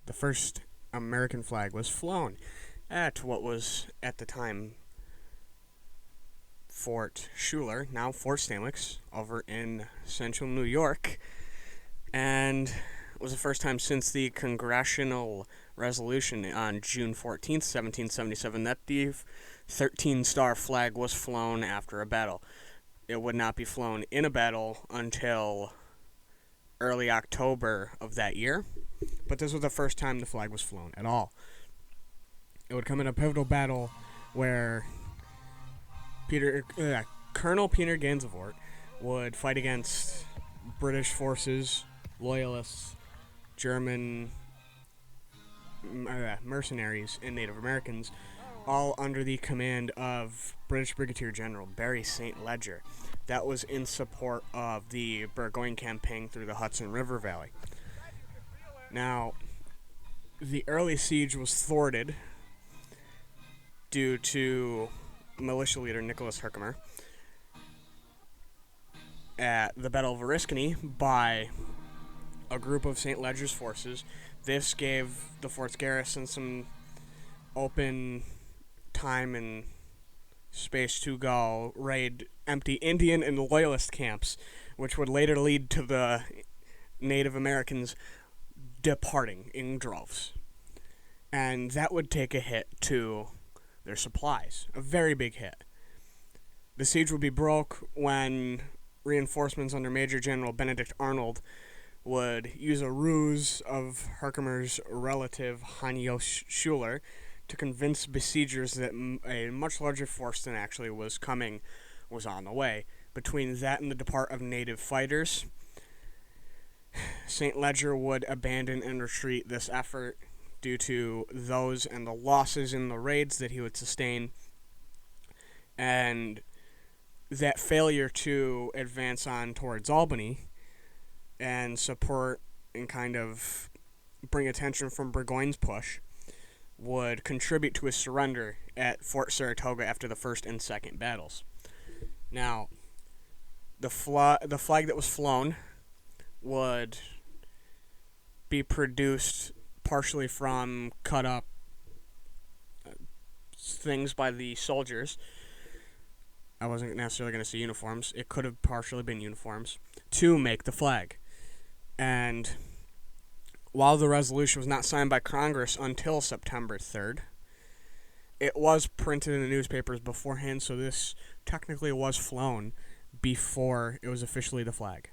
the first American flag was flown at what was, at the time, Fort Schuyler, now Fort Stanwix, over in central New York. And it was the first time since the congressional resolution on June 14th, 1777, that the 13-star flag was flown after a battle. It would not be flown in a battle until early October of that year, but this was the first time the flag was flown at all. It would come in a pivotal battle where Colonel Peter Gansevoort would fight against British forces, loyalists, German mercenaries, and Native Americans, all under the command of British Brigadier General Barry St. Ledger. That was in support of the Burgoyne campaign through the Hudson River Valley. Now, the early siege was thwarted due to militia leader Nicholas Herkimer at the Battle of Oriskany by a group of St. Ledger's forces. This gave the fort's garrison some open time and space to go raid empty Indian and Loyalist camps, which would later lead to the Native Americans departing in droves. And that would take a hit to their supplies, a very big hit. The siege would be broke when reinforcements under Major General Benedict Arnold would use a ruse of Herkimer's relative Hanyo Schuyler to convince besiegers that a much larger force than actually was coming was on the way. Between that and the depart of native fighters, St. Ledger would abandon and retreat this effort due to those and the losses in the raids that he would sustain, and that failure to advance on towards Albany and support and kind of bring attention from Burgoyne's push would contribute to his surrender at Fort Saratoga after the first and second battles. Now, the flag that was flown would be produced partially from cut up things by the soldiers. I wasn't necessarily going to say uniforms. It could have partially been uniforms to make the flag. And while the resolution was not signed by Congress until September 3rd, it was printed in the newspapers beforehand, so this technically was flown before it was officially the flag.